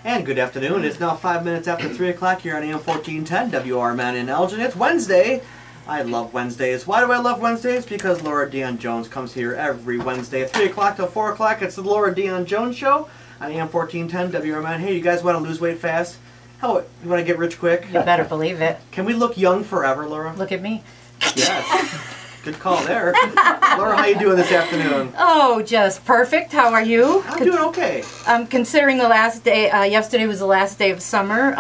And good afternoon. It's now 5 minutes after 3 o'clock here on AM 1410 WR in Elgin. It's Wednesday. I love Wednesdays. Why do I love Wednesdays? Because Laura Dion-Jones comes here every Wednesday at 3 o'clock till 4 o'clock. It's the Laura Dion-Jones Show on AM 1410 WR. Hey, you guys want to lose weight fast? How, you want to get rich quick? You better believe it. Can we look young forever, Laura? Look at me. Yes. Good call there. Laura, how you doing this afternoon? Oh, just perfect. How are you? I'm doing okay. Considering the last day, yesterday was the last day of summer.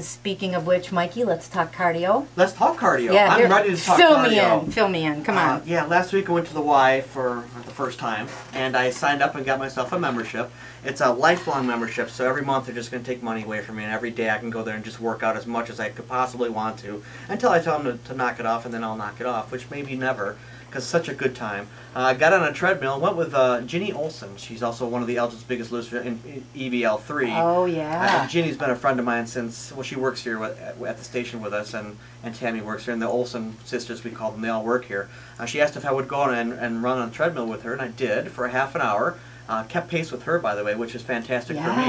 Speaking of which, Mikey, let's talk cardio. Let's talk cardio. Yeah, I'm ready to talk fill cardio. Fill me in. Come on. Yeah, last week I went to the Y for the first time, and I signed up and got myself a membership. It's a lifelong membership, so every month they're just going to take money away from me, and every day I can go there and just work out as much as I could possibly want to, until I tell them to knock it off, and then I'll knock it off, which maybe never, because it's such a good time. I got on a treadmill, went with Ginny Olson. She's also one of the Elgin's biggest losers in EBL3. Oh, yeah. Ginny's been a friend of mine since, well, she works here at the station with us, and Tammy works here, and the Olson sisters, we call them, they all work here. She asked if I would go on and run on a treadmill with her, and I did for a half an hour. Kept pace with her, by the way, which is fantastic for me.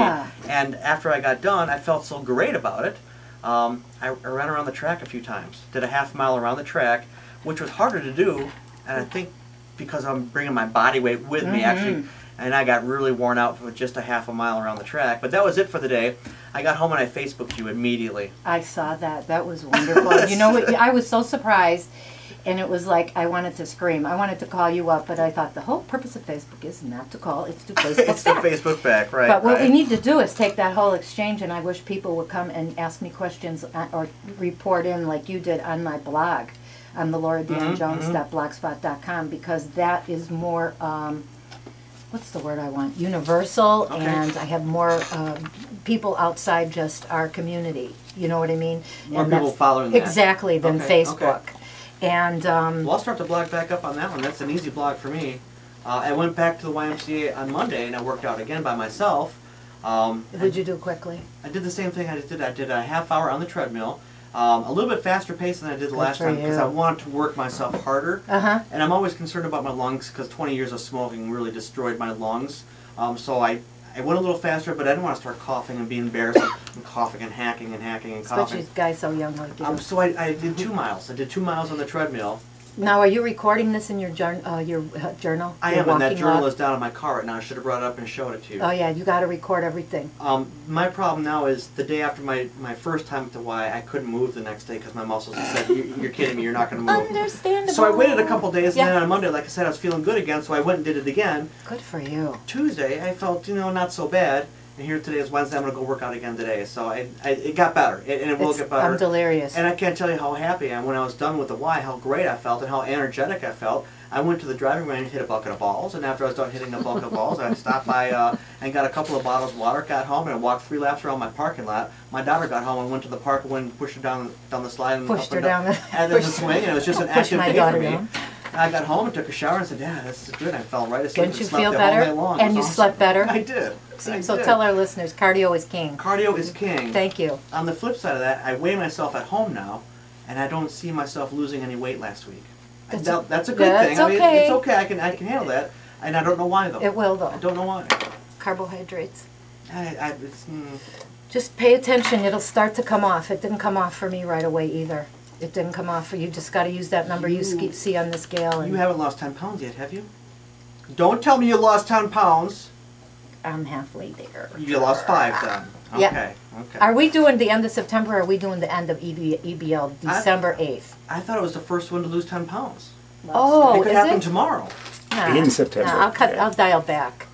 And after I got done, I felt so great about it. I ran around the track a few times. Did a half mile around the track, which was harder to do, and I think because I'm bringing my body weight with me, actually, and I got really worn out with just a half a mile around the track. But that was it for the day. I got home and I Facebooked you immediately. I saw that. That was wonderful. You know what? I was so surprised. And it was like I wanted to scream. I wanted to call you up, but I thought the whole purpose of Facebook is not to call, it's to Facebook It's back. the Facebook back, right. But what we need to do is take that whole exchange, and I wish people would come and ask me questions or report in like you did on my blog, on the LauraDionJones.blogspot.com, because that is more, what's the word I want? Universal, Okay. and I have more people outside just our community. You know what I mean? More and people following that. Exactly, than Okay, Facebook. okay. And well, I'll start the blog back up on that one. That's an easy blog for me. I went back to the YMCA on Monday and I worked out again by myself. What'd you do quickly? I did the same thing I just did. I did a half hour on the treadmill, a little bit faster pace than I did the last time because I wanted to work myself harder. And I'm always concerned about my lungs because 20 years of smoking really destroyed my lungs. So I went a little faster, but I didn't want to start coughing and being embarrassed and coughing and hacking and hacking and coughing. Especially guys so young like you. So I did 2 miles. I did 2 miles on the treadmill. Now, are you recording this in your journal? I am, and that journal is down in my car right now. I should have brought it up and showed it to you. Oh yeah, you got to record everything. My problem now is the day after my first time at the Y, I couldn't move the next day because my muscles said, you're kidding me, you're not going to move. Understandable. So I waited a couple days, and then on Monday, like I said, I was feeling good again, so I went and did it again. Good for you. Tuesday, I felt, not so bad. And here today is Wednesday, I'm going to go work out again today. So it got better, and it will get better. I'm delirious. And I can't tell you how happy I am when I was done with the Y, how great I felt and how energetic I felt. I went to the driving range, hit a bucket of balls, and after I was done hitting the bucket of balls, I stopped by and got a couple of bottles of water, got home, and I walked 3 laps around my parking lot. My daughter got home and went to the park and went and pushed her down the slide and pushed her down the swing, and it was just an active day for me. I got home and took a shower and said, yeah, this is good. I felt right asleep. Didn't you feel better? And you slept better? I did. So tell our listeners, cardio is king. Cardio is king. Thank you. On the flip side of that, I weigh myself at home now, and I don't see myself losing any weight last week. That's a good thing. I mean, it's okay. I can handle that, and I don't know why though. It will though. I don't know why. Carbohydrates. It's, Just pay attention. It'll start to come off. It didn't come off for me right away either. It didn't come off. You just got to use that number you see on the scale. And you haven't lost 10 pounds yet, have you? Don't tell me you lost 10 pounds. I'm halfway there. You lost 5 then. Okay. Yeah. Okay. Are we doing the end of September or are we doing the end of EBL, December 8th? I thought it was the first one to lose 10 pounds. Oh, it could happen tomorrow. In September. I'll dial back.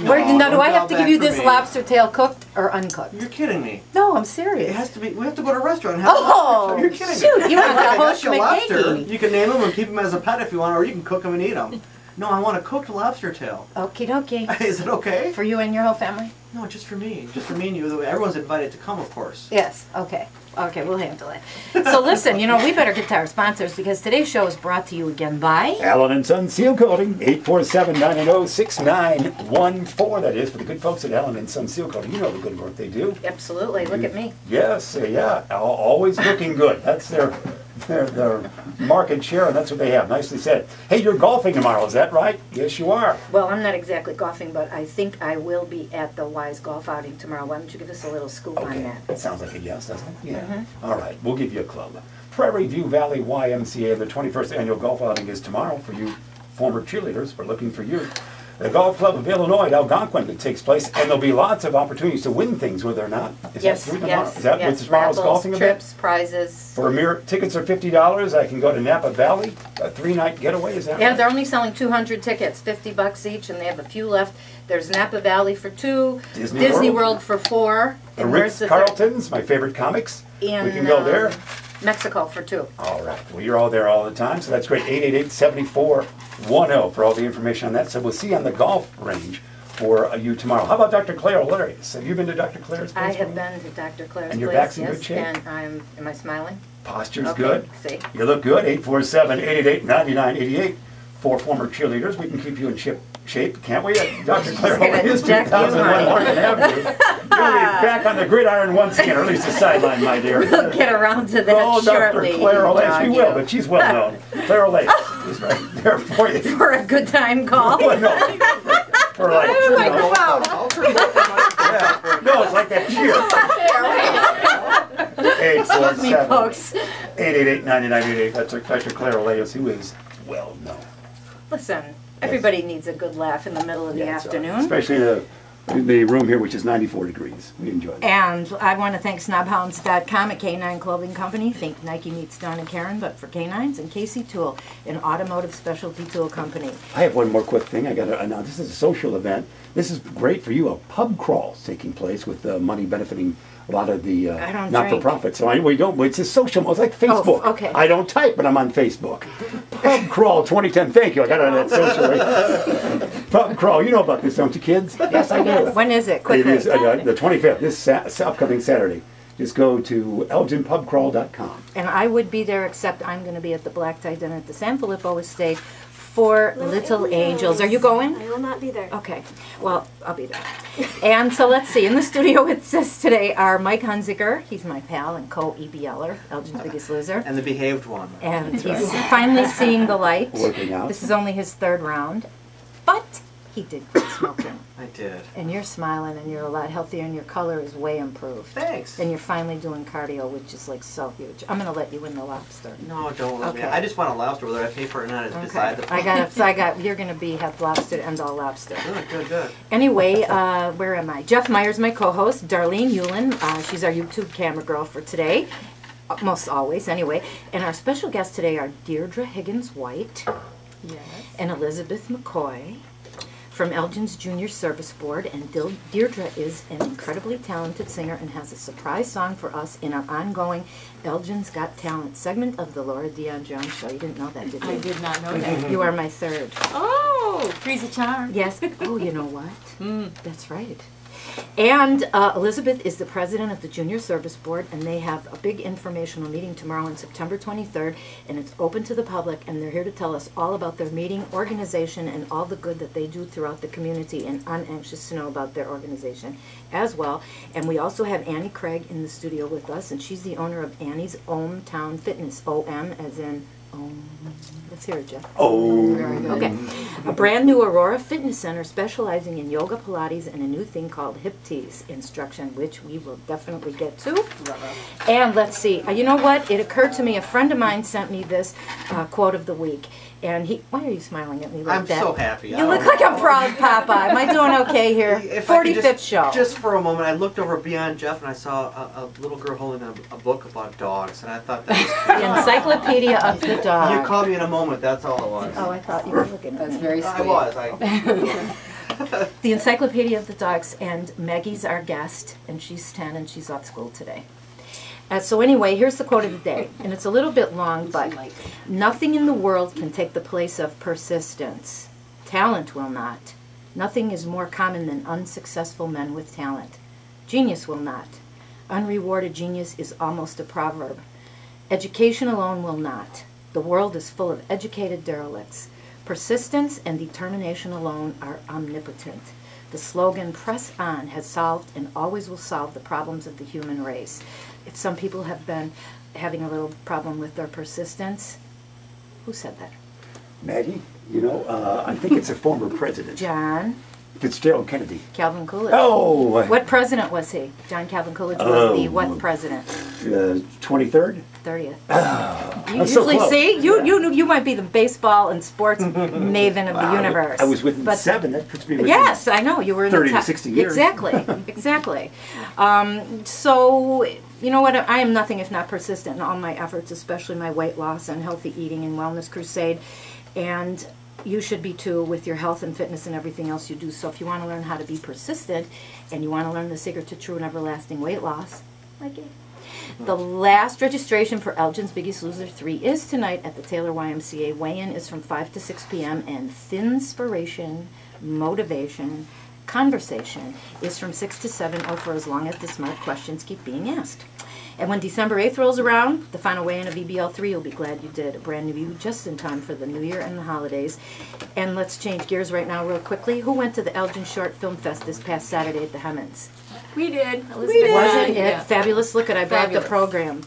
No, do I have to give you this lobster tail cooked or uncooked? You're kidding me. No, I'm serious. It has to be. We have to go to a restaurant and have Oh, you're kidding shoot, me. you want the I whole got your lobster. schmagegi. You can name them and keep them as a pet if you want, or you can cook them and eat them. No, I want a cooked lobster tail. Okie dokie. Is it okay? For you and your whole family? No, just for me. Just for me and you. Everyone's invited to come, of course. Yes, okay. Okay, we'll handle it. So listen, we better get to our sponsors because today's show is brought to you again by Allen & Son Seal Coating, 847-980-6914. That is for the good folks at Allen & Son Seal Coating. You know the good work they do. Absolutely. Look at me. Yes, yeah. Always looking good. That's their their market share, and that's what they have. Nicely said. Hey, you're golfing tomorrow, is that right? Yes, you are. Well, I'm not exactly golfing, but I think I will be at the Wise Golf outing tomorrow. Why don't you give us a little scoop on Okay, that? that sounds like a yes, doesn't it? Yeah. All right, we'll give you a club. Prairie View Valley YMCA, the 21st annual golf outing is tomorrow for you former cheerleaders. We're looking for you. The Golf Club of Illinois, Algonquin, that takes place, and there'll be lots of opportunities to win things, will there not? Is Yes, that true tomorrow? yes, Is that yes. what tomorrow's Raffles, golfing event? trips, prizes. For a mere tickets are $50. I can go to Napa Valley, a 3-night getaway. Is that Yeah, right? they're only selling 200 tickets, $50 each, and they have a few left. There's Napa Valley for 2, Disney World for 4, The and where's Ritz Carltons, my favorite comics. We can go there. Mexico for 2. All right. Well, you're all there all the time, so that's great. 888-7410 for all the information on that. So we'll see you on the golf range for you tomorrow. How about Dr. Claire O'Leary's? Have you been to Dr. Claire's place? I have been to Dr. Claire's And your place, back's in yes, good shape? and am I smiling? Posture's Okay, good. see. You look good. 847-888-9988 for former cheerleaders. We can keep you in shape, can't we? Dr. Claire gonna O'Leary's, inject you, 2001 honey. Morgan Avenue. You'll be back on the gridiron once again, or at least the sideline, my dear. We'll get around to that Oh, shortly. Dr. Claire O'Leary. dog She you. will, but she's well known. Claire O'Leary is right there for you. For a good time call. Well, no. For like, you know, yeah. No, it's like that cheer. Excuse me, folks. 888-9988. That's Dr. Claire O'Leary, who is well known. Listen, everybody needs a good laugh in the middle of the Yeah, so, afternoon. especially the room here, which is 94 degrees. We enjoy it. And I want to thank snobhounds.com, a K9 clothing company. Think Nike meets Don and Karen, but for K9s, and Casey Tool, an automotive specialty tool company. I have one more quick thing. I got to announce. This is a social event. This is great for you. A pub crawl is taking place with money benefiting a lot of the I don't not-for-profit. So we don't. It's a social. It's like Facebook. Oh, okay. I don't type, but I'm on Facebook. Pub crawl 2010. Thank you. I got it on that social. Pub crawl. You know about this, don't you, kids? Yes, I do. When is it? It Quickly. is the 25th. This upcoming Saturday. Just go to elginpubcrawl.com. And I would be there, except I'm going to be at the Black Tie Dinner at the San Filippo Estate for Little Angels. Are you going? I will not be there. Okay. Well, I'll be there. And so let's see. In the studio with us today are Mike Hunziker. He's my pal and co-EBLer, Elgin's Biggest Loser. And the behaved one. And he's finally seeing the light. Working out. This is only his 3rd round. But he did quit smoking. I did. And you're smiling and you're a lot healthier and your color is way improved. Thanks. And you're finally doing cardio, which is like so huge. I'm going to let you win the lobster. No, don't let me. Okay. I just want a lobster, whether I pay for it or not is beside the point. You're going to have lobster and all lobster. Good. Anyway, where am I? Jeff Myers, my co-host. Darlene Hewlin, she's our YouTube camera girl for today. Most always, anyway. And our special guests today are Deirdre Higgins-White and Elizabeth McCoy from Elgin's Junior Service Board. And Deirdre is an incredibly talented singer and has a surprise song for us in our ongoing Elgin's Got Talent segment of the Laura Dion-Jones show. You didn't know that, did you? I did not know that. You are my 3rd. Oh, three's a charm. Yes. Oh, you know what? That's right. And Elizabeth is the president of the Junior Service Board, and they have a big informational meeting tomorrow on September 23rd, and it's open to the public, and they're here to tell us all about their meeting, organization, and all the good that they do throughout the community, and I'm anxious to know about their organization as well. And we also have Annie Craig in the studio with us, and she's the owner of Annie's Om Town Fitness, O-M as in Om. Let's hear it, Jeff. Oh. Very good. Okay. A brand new Aurora Fitness Center specializing in yoga, Pilates, and a new thing called hip tease instruction, which we will definitely get to. And let's see. You know what? It occurred to me, a friend of mine sent me this quote of the week. And why are you smiling at me like I'm that? so happy. You look like a proud papa. Am I doing okay here? If I could 45th show. Just for a moment, I looked over beyond Jeff and I saw a little girl holding a book about dogs, and I thought that was The Encyclopedia of the Dog. You caught me in a moment, that's all it was. Oh, I thought you were looking at me. Very sweet. I was. The Encyclopedia of the Dogs, and Maggie's our guest, and she's 10 and she's off school today. So anyway, here's the quote of the day, and it's a little bit long, but nothing in the world can take the place of persistence. Talent will not. Nothing is more common than unsuccessful men with talent. Genius will not. Unrewarded genius is almost a proverb. Education alone will not. The world is full of educated derelicts. Persistence and determination alone are omnipotent. The slogan, "Press On," has solved and always will solve the problems of the human race. If some people have been having a little problem with their persistence. Who said that? Maggie, I think it's a former president. John Fitzgerald Kennedy. Calvin Coolidge. Oh! What president was he? John Calvin Coolidge was the what president? 23rd? 30th. I'm You so usually close. see you might be the baseball and sports maven of the universe. I was within But 7. That puts me within yes, I know you were in 30 the to top. 60 years. Exactly, exactly. So you know what? I am nothing if not persistent in all my efforts, especially my weight loss and healthy eating and wellness crusade, and you should be too with your health and fitness and everything else you do. So if you want to learn how to be persistent and you want to learn the secret to true and everlasting weight loss, like it. The last registration for Elgin's Biggest Loser 3 is tonight at the Taylor YMCA. Weigh-in is from 5 to 6 p.m. and Thinspiration, Motivation, Conversation is from 6 to 7 or for as long as the smart questions keep being asked. And when December 8th rolls around, the final weigh-in of EBL3, you'll be glad you did. A brand new you just in time for the new year and the holidays. And let's change gears right now real quickly. Who went to the Elgin Short Film Fest this past Saturday at the Hemmons? We did. Elizabeth Wasn't and I, it yeah. fabulous? Look at I brought the Fabulous. program.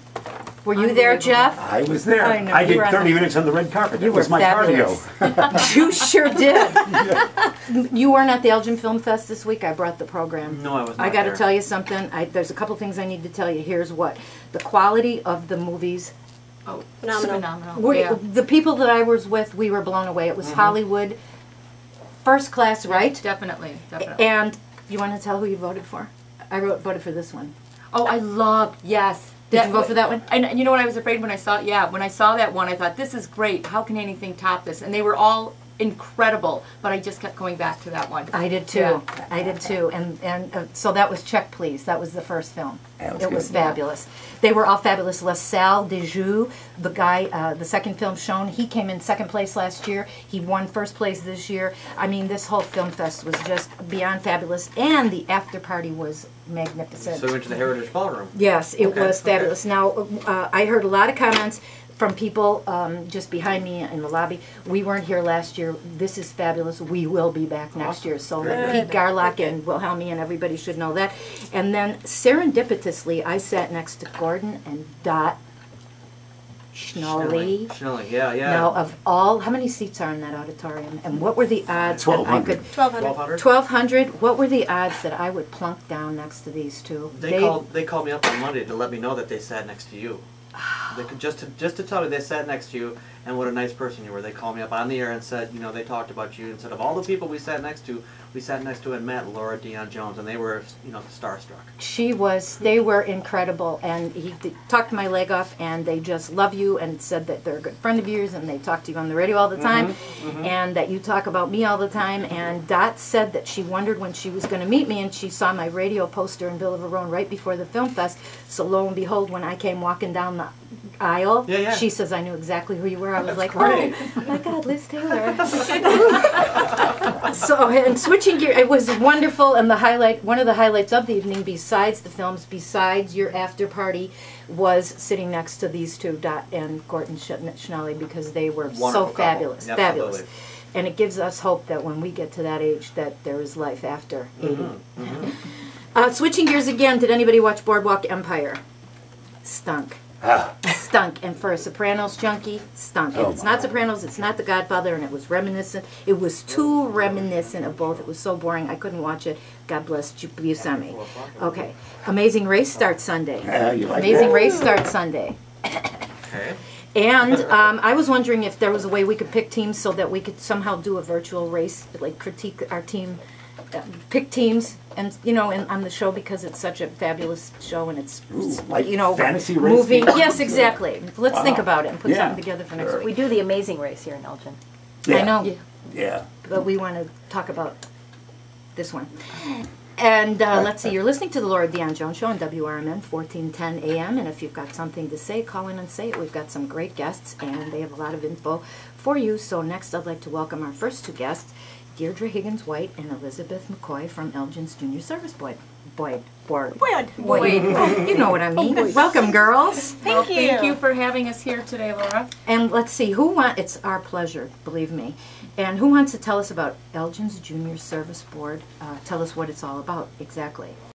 Were you there, Jeff? I was there. I know, I you did were on 30 the- minutes on the red carpet. You That was were my fabulous. cardio. You sure did. You weren't at the Elgin Film Fest this week. I brought the program. No, I was I not got to there. tell you something. There's a couple things I need to tell you. Here's what. The quality of the movies. Oh, Phenomenal. phenomenal. We, Yeah. The people that I was with, we were blown away. It was Hollywood, first class, right? Definitely, definitely. And you want to tell who you voted for? I voted for this one. Oh, I love, yes. Did you vote for that one? And you know what I was afraid when I saw, when I saw that one, I thought, this is great. How can anything top this? And they were all incredible, but I just kept going back to that one. I did too. Yeah. I did too. And so that was Check Please. That was the first film. That was It was good. fabulous. They were all fabulous. La Salle de Joux, the guy, the second film shown, he came in second place last year. He won first place this year. I mean, this whole film fest was just beyond fabulous, and the after party was magnificent. So we went to the Heritage Ballroom. Yes, it Okay, was fabulous. Now, I heard a lot of comments from people just behind me in the lobby. We weren't here last year. This is fabulous. We will be back next year. So Pete Garlock and Wilhelmi and everybody should know that. And then serendipitously, I sat next to Gordon and Dot Schnolly. Schnelly, yeah, yeah. Now, of all, how many seats are in that auditorium? And what were the odds that I 1,200. could... 1,200. 1,200? What were the odds that I would plunk down next to these two? They called me up on Monday to let me know that they sat next to you. They could just to tell me they sat next to you and what a nice person you were. They called me up on the air and said, they talked about you and said of all the people we sat next to and met Laura Dion-Jones, and they were, starstruck. They were incredible, and he talked my leg off, and they just love you and said that they're a good friend of yours, and they talk to you on the radio all the time, and that you talk about me all the time. And Dot said that she wondered when she was going to meet me, and she saw my radio poster in Villa Verone right before the film fest. So lo and behold, when I came walking down the aisle, Yeah. she says, I knew exactly who you were. I was like, great. oh my God, Liz Taylor. So, and switching gear, it was wonderful, and one of the highlights of the evening, besides the films, besides your after party, was sitting next to these two, Dot and Gordon Schnelly, because they were Wonderful so couple. fabulous, Yep, fabulous. absolutely. And it gives us hope that when we get to that age, that there is life after 80. Switching gears again, did anybody watch Boardwalk Empire? Stunk. Stunk. And for a Sopranos junkie, stunk. And Oh, it's not my. Sopranos, it's not The Godfather, and it was reminiscent. It was too reminiscent of both. It was so boring, I couldn't watch it. God bless Buscemi. Okay. Amazing Race starts Sunday. You like Amazing that? Race starts Sunday. Okay. And I was wondering if there was a way we could pick teams so that we could somehow do a virtual race, like critique our team, pick teams, and on the show, because it's such a fabulous show, and it's Ooh, like fantasy race moving. teams? Yes, exactly. Let's think about it and put Yeah. something together for next Sure. week. We do the Amazing Race here in Elgin. Yeah. I know, Yeah. but we want to talk about this one. And let's see, you're listening to the Laura Dion-Jones Show on WRMN 1410 AM, and if you've got something to say, call in and say it. We've got some great guests, and they have a lot of info for you. So next, I'd like to welcome our first two guests. Deirdre Higgins-White and Elizabeth McCoy from Elgin's Junior Service Board. Boyd. You know what I mean. Welcome, girls. Thank you for having us here today, Laura. And let's see, it's our pleasure, believe me. And who wants to tell us about Elgin's Junior Service Board? Tell us what it's all about, exactly.